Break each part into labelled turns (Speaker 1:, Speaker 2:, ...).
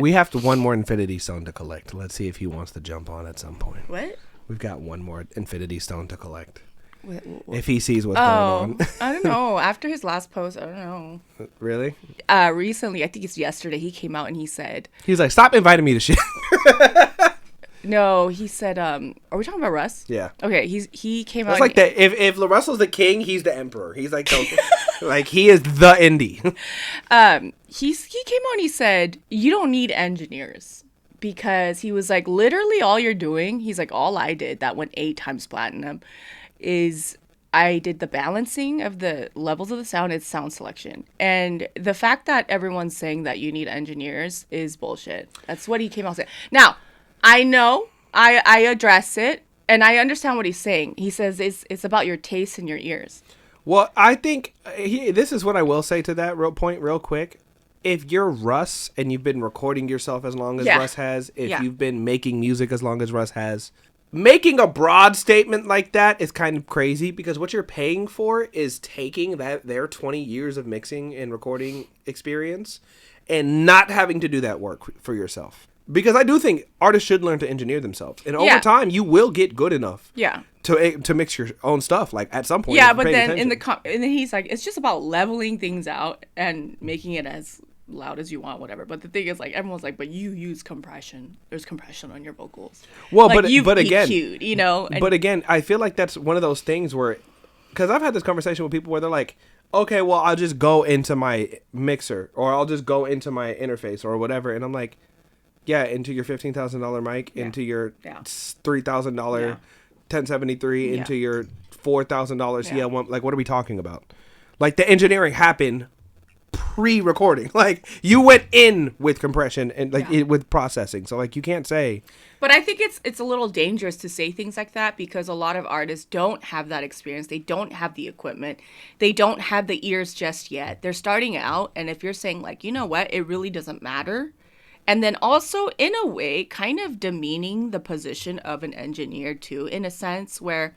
Speaker 1: We have one more Infinity Stone to collect. Let's see if he wants to jump on at some point.
Speaker 2: What?
Speaker 1: We've got one more Infinity Stone to collect.
Speaker 2: What?
Speaker 1: If he sees what's going on.
Speaker 2: I don't know. After his last post, I don't know.
Speaker 1: Really?
Speaker 2: Recently, I think it's yesterday, he came out and he said...
Speaker 1: He's like, stop inviting me to shit.
Speaker 2: No, he said, are we talking about Russ?
Speaker 1: Yeah.
Speaker 2: Okay, he came out...
Speaker 1: It's like that. If Russell's the king, he's the emperor. He's like, like he is the indie.
Speaker 2: He came on and he said, you don't need engineers. Because he was like, literally all you're doing, he's like, all I did that went 8 times platinum is I did the balancing of the levels of the sound. It's sound selection. And the fact that everyone's saying that you need engineers is bullshit. That's what he came out saying. Now, I know I address it and I understand what he's saying. He says it's about your taste and your ears.
Speaker 1: Well, I think this is what I will say to that real quick. If you're Russ and you've been recording yourself as long as Russ has, if you've been making music as long as Russ has, making a broad statement like that is kind of crazy because what you're paying for is taking their 20 years of mixing and recording experience and not having to do that work for yourself. Because I do think artists should learn to engineer themselves. And over time, you will get good enough to mix your own stuff, like at some point.
Speaker 2: Yeah, but then and then he's like, it's just about leveling things out and making it as loud as you want, whatever. But the thing is, like, everyone's like, but you use compression. There's compression on your vocals. Well, like, but again, EQ'd, you know.
Speaker 1: But again, I feel like that's one of those things where, because I've had this conversation with people where they're like, okay, well, I'll just go into my mixer or I'll just go into my interface or whatever, and I'm like, yeah, into your $15,000 mic, into your $3,000 1073, into your $4,000 CL1. Like, what are we talking about? Like, the engineering happened pre-recording. Like, you went in with compression and with processing. So, like, you can't say.
Speaker 2: But I think it's a little dangerous to say things like that because a lot of artists don't have that experience. They don't have the equipment. They don't have the ears just yet. They're starting out, and if you're saying, like, you know what, it really doesn't matter. And then also, in a way, kind of demeaning the position of an engineer, too, in a sense where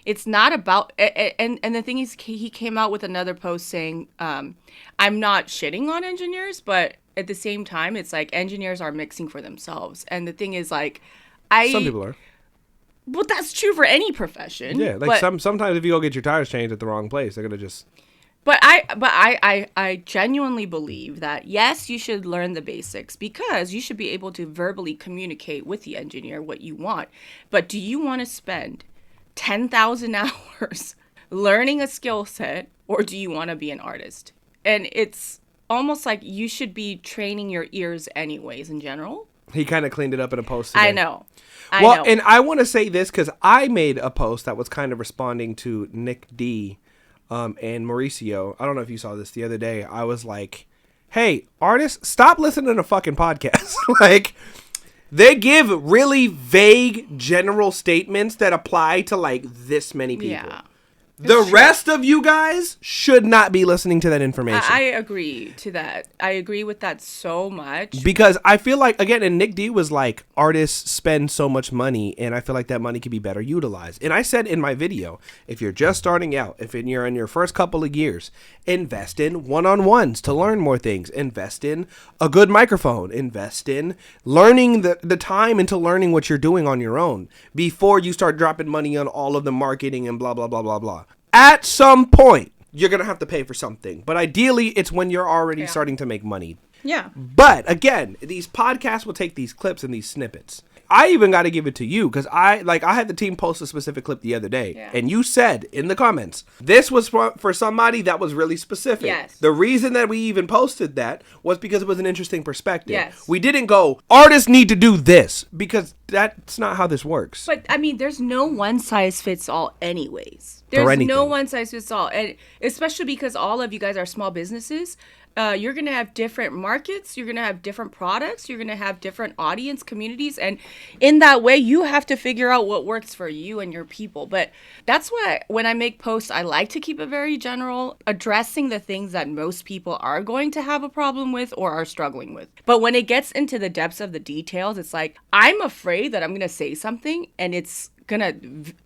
Speaker 2: it's not about... And the thing is, he came out with another post saying, I'm not shitting on engineers, but at the same time, it's like engineers are mixing for themselves. And the thing is, like...
Speaker 1: Some people are.
Speaker 2: Well, that's true for any profession.
Speaker 1: Yeah, like sometimes if you go get your tires changed at the wrong place, they're going to just...
Speaker 2: But I genuinely believe that, yes, you should learn the basics because you should be able to verbally communicate with the engineer what you want. But do you want to spend 10,000 hours learning a skill set, or do you want to be an artist? And it's almost like you should be training your ears anyways in general.
Speaker 1: He kind of cleaned it up in a post today.
Speaker 2: I know.
Speaker 1: And I want to say this because I made a post that was kind of responding to Nick D., and Mauricio. I don't know if you saw this the other day. I was like, hey, artists, stop listening to fucking podcasts. Like, they give really vague general statements that apply to, like, this many people. Yeah. The rest of you guys should not be listening to that information.
Speaker 2: I agree to that. I agree with that so much.
Speaker 1: Because I feel like, again, and Nick D was like, artists spend so much money, and I feel like that money could be better utilized. And I said in my video, if you're just starting out, if you're in your first couple of years, invest in one-on-ones to learn more things. Invest in a good microphone. Invest in learning the time into learning what you're doing on your own before you start dropping money on all of the marketing and blah, blah, blah, blah, blah. At some point, you're going to have to pay for something. But ideally, it's when you're already starting to make money.
Speaker 2: Yeah.
Speaker 1: But again, these podcasts will take these clips and these snippets. I even got to give it to you because I had the team post a specific clip the other day. And you said in the comments, this was for somebody that was really specific.
Speaker 2: Yes.
Speaker 1: The reason that we even posted that was because it was an interesting perspective.
Speaker 2: Yes.
Speaker 1: We didn't go, artists need to do this, because that's not how this works.
Speaker 2: But, I mean, there's no one size fits all anyways. There's no one size fits all. And especially because all of you guys are small businesses. You're going to have different markets. You're going to have different products. You're going to have different audience communities. And in that way, you have to figure out what works for you and your people. But that's why when I make posts, I like to keep it very general, addressing the things that most people are going to have a problem with or are struggling with. But when it gets into the depths of the details, it's like, I'm afraid that I'm going to say something and it's gonna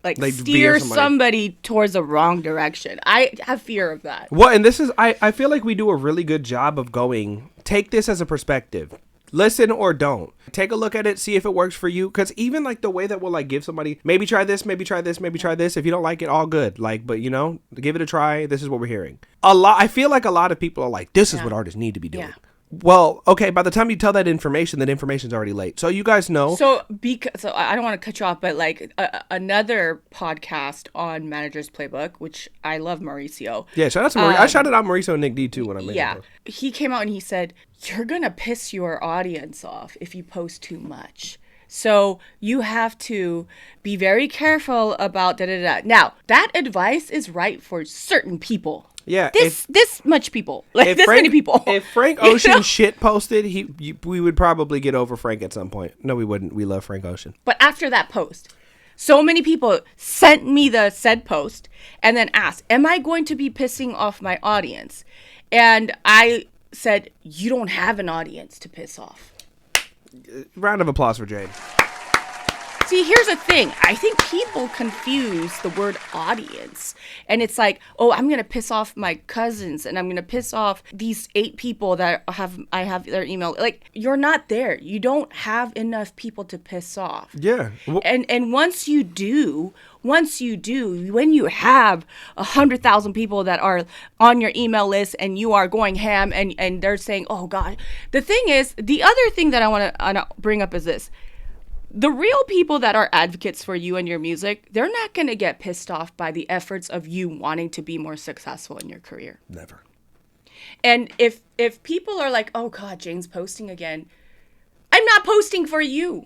Speaker 2: like steer somebody towards the wrong direction. I have fear of that.
Speaker 1: Well, and this is I feel like we do a really good job of going, take this as a perspective. Listen or don't. Take a look at it, see if it works for you. Because even like the way that we'll like give somebody, maybe try this, maybe try this, maybe try this. If you don't like it, all good. Like, but you know, give it a try. This is what we're hearing. I feel like a lot of people are like, this is what artists need to be doing. Yeah. Well, okay, by the time you tell that information's already late. So you guys know.
Speaker 2: So I don't want to cut you off, but like another podcast on Managers Playbook, which I love Mauricio.
Speaker 1: Yeah, shout out to Mauricio. I shouted out Mauricio and Nick D too when I made it.
Speaker 2: He came out and he said, you're going to piss your audience off if you post too much. So you have to be very careful about da-da-da. Now, that advice is right for certain people.
Speaker 1: Yeah,
Speaker 2: this much people, like this many people.
Speaker 1: If Frank Ocean shit posted, we would probably get over Frank at some point. No, we wouldn't. We love Frank Ocean.
Speaker 2: But after that post, so many people sent me the said post and then asked, "Am I going to be pissing off my audience?" And I said, "You don't have an audience to piss off."
Speaker 1: Round of applause for Jane.
Speaker 2: See, here's the thing. I think people confuse the word audience. And it's like, oh, I'm going to piss off my cousins and I'm going to piss off these 8 people that I have their email. Like, you're not there. You don't have enough people to piss off.
Speaker 1: Yeah.
Speaker 2: And once you do, when you have 100,000 people that are on your email list and you are going ham and they're saying, oh, God. The thing is, the other thing that I want to bring up is this. The real people that are advocates for you and your music, they're not going to get pissed off by the efforts of you wanting to be more successful in your career.
Speaker 1: Never.
Speaker 2: And if people are like, oh, God, Jane's posting again, I'm not posting for you.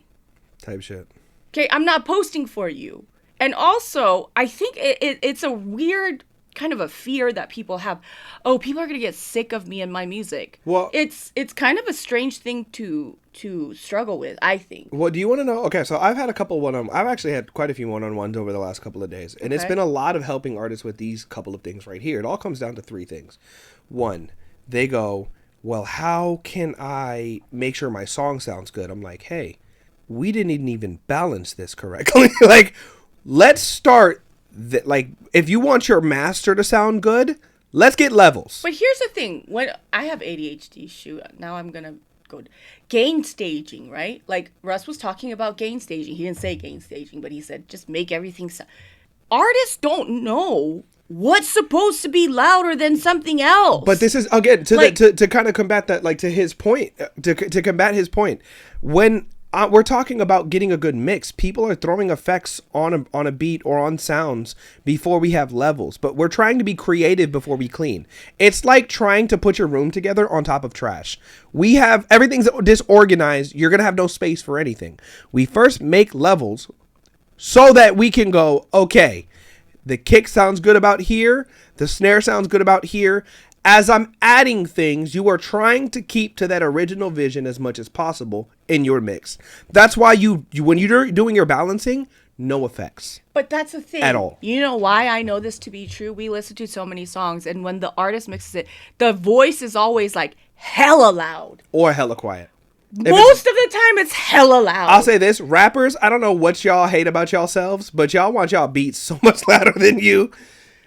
Speaker 1: Type shit.
Speaker 2: Okay, I'm not posting for you. And also, I think it's a weird kind of a fear that people have. Oh, people are going to get sick of me and my music. Well, it's kind of a strange thing to struggle with, I think.
Speaker 1: Well, do you want to know? Okay, so I've had a couple I've actually had quite a few one-on-ones over the last couple of days. And It's been a lot of helping artists with these couple of things right here. It all comes down to 3 things. 1, they go, well, how can I make sure my song sounds good? I'm like, hey, we didn't even balance this correctly. Like, let's start like, if you want your master to sound good, let's get levels.
Speaker 2: But here's the thing. When I have ADHD, now I'm going to go gain staging, right? Like Russ was talking about gain staging. He didn't say gain staging, but he said just make everything sound. Artists don't know what's supposed to be louder than something else.
Speaker 1: But this is, again, to kind of combat that, like, to his point, to combat his point. When we're talking about getting a good mix, people are throwing effects on a beat or on sounds before we have levels, but we're trying to be creative before we clean. It's like trying to put your room together on top of trash. We have everything's disorganized. You're going to have no space for anything. We first make levels so that we can go, okay, the kick sounds good about here. The snare sounds good about here. As I'm adding things, you are trying to keep to that original vision as much as possible in your mix. That's why you when you're doing your balancing, no effects.
Speaker 2: But that's the thing.
Speaker 1: At all.
Speaker 2: You know why I know this to be true? We listen to so many songs, and when the artist mixes it, the voice is always like hella loud.
Speaker 1: Or hella quiet.
Speaker 2: Most of the time, it's hella loud.
Speaker 1: I'll say this. Rappers, I don't know what y'all hate about yourselves, but y'all want y'all beats so much louder than you.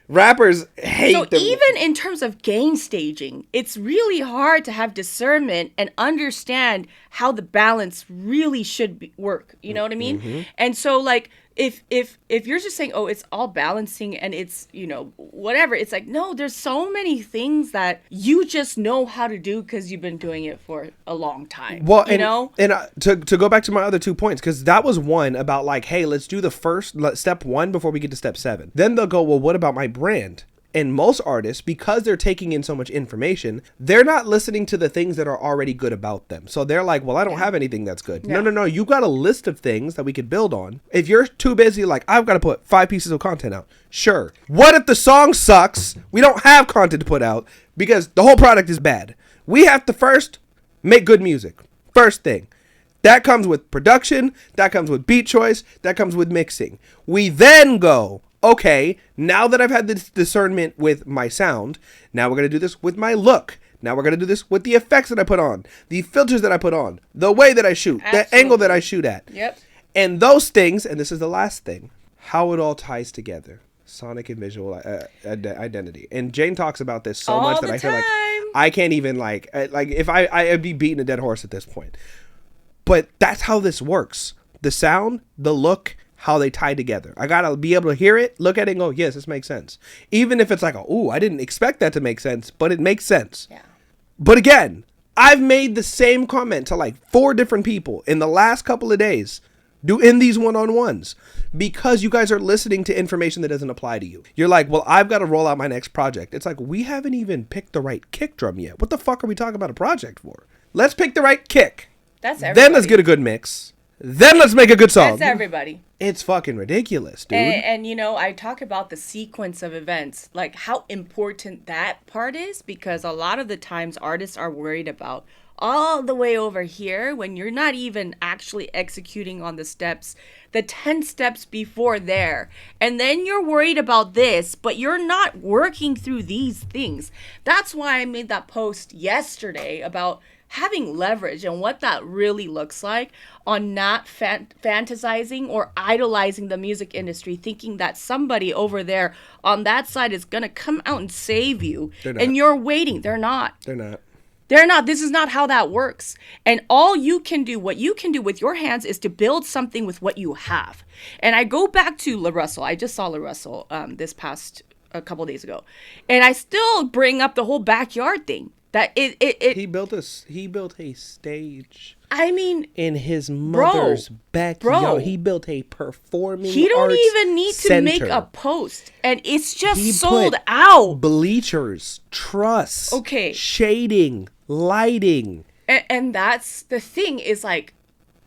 Speaker 1: Rappers hate them.
Speaker 2: So even in terms of gain staging, it's really hard to have discernment and understand how the balance really should work. You know what I mean? Mm-hmm. And so, like, if you're just saying, oh, it's all balancing and it's, you know, whatever, it's like, no, there's so many things that you just know how to do because you've been doing it for a long time.
Speaker 1: Well, to go back to my other 2 points, because that was one about like, hey, let's do the first step 1 before we get to step 7. Then they'll go, well, what about my brand? And most artists, because they're taking in so much information, they're not listening to the things that are already good about them. So they're like, well, I don't have anything that's good. Yeah. No. You got a list of things that we could build on. If you're too busy, like, I've got to put 5 pieces of content out. Sure. What if the song sucks? We don't have content to put out because the whole product is bad. We have to first make good music. First thing. That comes with production. That comes with beat choice. That comes with mixing. We then go, okay, now that I've had this discernment with my sound, now we're going to do this with my look. Now we're going to do this with the effects that I put on, the filters that I put on, the way that I shoot, the angle that I shoot at.
Speaker 2: Yep.
Speaker 1: And those things, and this is the last thing, how it all ties together. Sonic and visual identity. And Jane talks about this so much that I feel like I can't even like if I'd be beating a dead horse at this point. But that's how this works. The sound, the look, how they tie together. I gotta be able to hear it, look at it and go, yes, this makes sense. Even if it's like, oh, I didn't expect that to make sense, but it makes sense.
Speaker 2: Yeah.
Speaker 1: But again, I've made the same comment to like 4 different people in the last couple of days in these one-on-ones because you guys are listening to information that doesn't apply to you. You're like, well, I've got to roll out my next project. It's like, we haven't even picked the right kick drum yet. What the fuck are we talking about a project for? Let's pick the right kick.
Speaker 2: That's everybody.
Speaker 1: Then let's get a good mix. Then let's make a good song.
Speaker 2: That's everybody.
Speaker 1: It's fucking ridiculous, dude.
Speaker 2: And you know, I talk about the sequence of events, like how important that part is, because a lot of the times artists are worried about all the way over here when you're not even actually executing on the steps, the 10 steps before there. And then you're worried about this, but you're not working through these things. That's why I made that post yesterday about having leverage and what that really looks like on not fantasizing or idolizing the music industry, thinking that somebody over there on that side is going to come out and save you. And you're waiting. They're not. This is not how that works. And all you can do, what you can do with your hands is to build something with what you have. And I go back to La Russell. I just saw La Russell this past a couple days ago. And I still bring up the whole backyard thing. That he
Speaker 1: built a stage.
Speaker 2: I mean,
Speaker 1: in his mother's backyard, he built a performing. He don't
Speaker 2: even need
Speaker 1: center.
Speaker 2: To make a post, and it's just sold out.
Speaker 1: Bleachers, truss, shading, lighting,
Speaker 2: and that's the thing. Is like,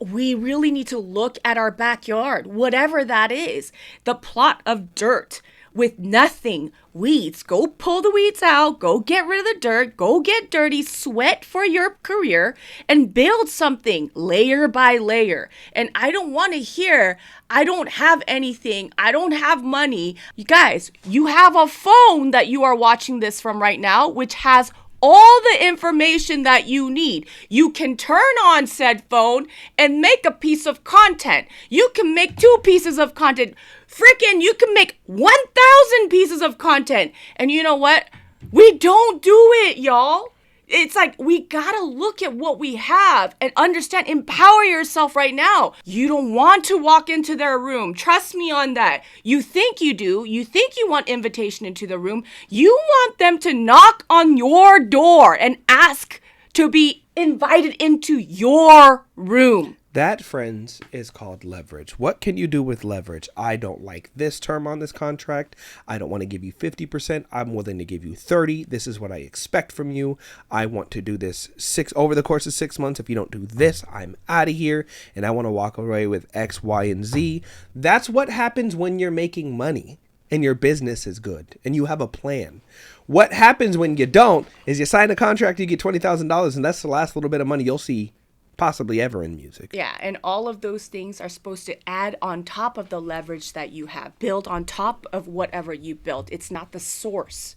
Speaker 2: we really need to look at our backyard, whatever that is. The plot of dirt. With nothing, weeds. Go pull the weeds out. Go get rid of the dirt. Go get dirty. Sweat for your career and build something layer by layer. And I don't want to hear, I don't have anything. I don't have money. You guys, you have a phone that you are watching this from right now, which has all the information that you need. You can turn on said phone and make a piece of content. You can make 2 pieces of content. Freaking, you can make 1,000 pieces of content. And you know what? We don't do it, y'all. It's like, we gotta look at what we have and understand, empower yourself right now. You don't want to walk into their room. Trust me on that. You think you do. You think you want invitation into the room. You want them to knock on your door and ask to be invited into your room.
Speaker 1: That, friends, is called leverage. What can you do with leverage? I don't like this term on this contract. I don't want to give you 50%. I'm willing to give you 30. This is what I expect from you. I want to do this over the course of 6 months. If you don't do this, I'm out of here. And I want to walk away with X, Y, and Z. That's what happens when you're making money and your business is good and you have a plan. What happens when you don't is you sign a contract, you get $20,000, and that's the last little bit of money you'll see possibly ever in music.
Speaker 2: Yeah, and all of those things are supposed to add on top of the leverage that you have, build on top of whatever you built. It's not the source.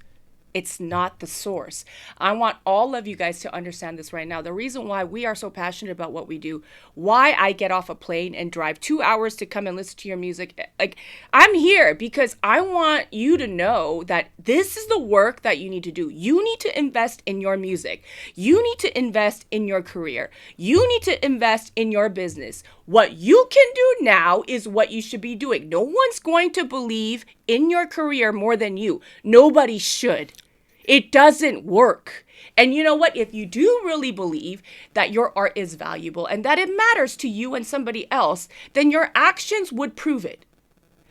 Speaker 2: It's not the source. I want all of you guys to understand this right now. The reason why we are so passionate about what we do, why I get off a plane and drive 2 hours to come and listen to your music. Like, I'm here because I want you to know that this is the work that you need to do. You need to invest in your music. You need to invest in your career. You need to invest in your business. What you can do now is what you should be doing. No one's going to believe in your career more than you. Nobody should. It doesn't work. And you know what? If you do really believe that your art is valuable and that it matters to you and somebody else, then your actions would prove it.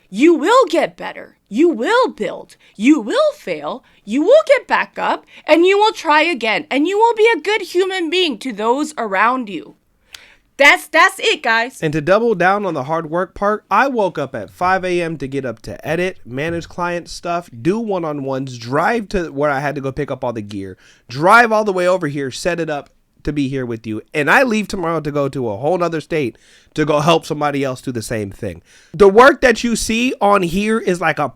Speaker 2: You will get better. You will build. You will fail. You will get back up and you will try again. And you will be a good human being to those around you. That's it, guys.
Speaker 1: And to double down on the hard work part, I woke up at 5 a.m. to get up to edit, manage client stuff, do one-on-ones, drive to where I had to go pick up all the gear, drive all the way over here, set it up to be here with you. And I leave tomorrow to go to a whole nother state to go help somebody else do the same thing. The work that you see on here is like a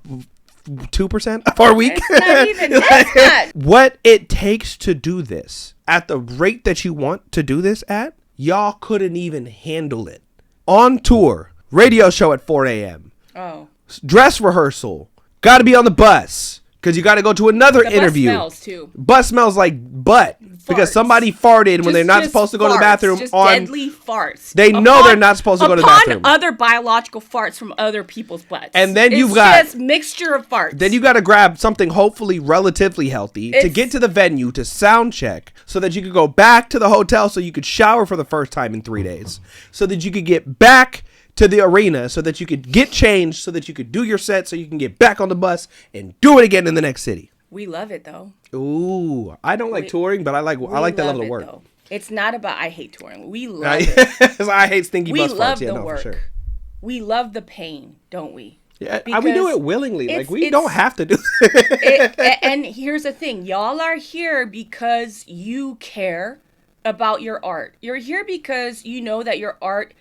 Speaker 1: 2% of our week.
Speaker 2: It's not even that.
Speaker 1: What it takes to do this at the rate that you want to do this at, y'all couldn't even handle it. On tour, radio show at 4 a.m.
Speaker 2: Oh.
Speaker 1: Dress rehearsal, gotta be on the bus, Because you got to go to another interview.
Speaker 2: Bus smells too.
Speaker 1: Bus smells like butt. Farts. Because somebody farted when they're not supposed to go to the bathroom.
Speaker 2: Just deadly farts.
Speaker 1: They know they're not supposed to go to the bathroom.
Speaker 2: Other biological farts from other people's butts.
Speaker 1: And then
Speaker 2: it's just mixture of farts.
Speaker 1: Then you got to grab something hopefully relatively healthy to get to the venue to sound check so that you could go back to the hotel so you could shower for the first time in 3 days. So that you could get back to the arena so that you could get changed so that you could do your set so you can get back on the bus and do it again in the next city.
Speaker 2: We love it though.
Speaker 1: Ooh, I don't like touring, but I like that level of work.
Speaker 2: Though. It's not about I hate touring. We love it.
Speaker 1: I hate stinky bus farts.
Speaker 2: We love the work. For sure. We love the pain, don't we?
Speaker 1: Yeah, we do it willingly. Like we don't have to do it.
Speaker 2: And here's the thing. Y'all are here because you care about your art. You're here because you know that your art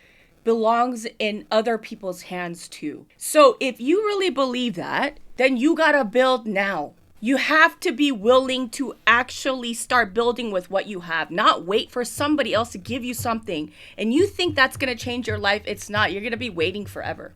Speaker 2: belongs in other people's hands too. So if you really believe that, then you gotta build now. You have to be willing to actually start building with what you have, not wait for somebody else to give you something. And you think that's gonna change your life. It's not. You're gonna be waiting forever.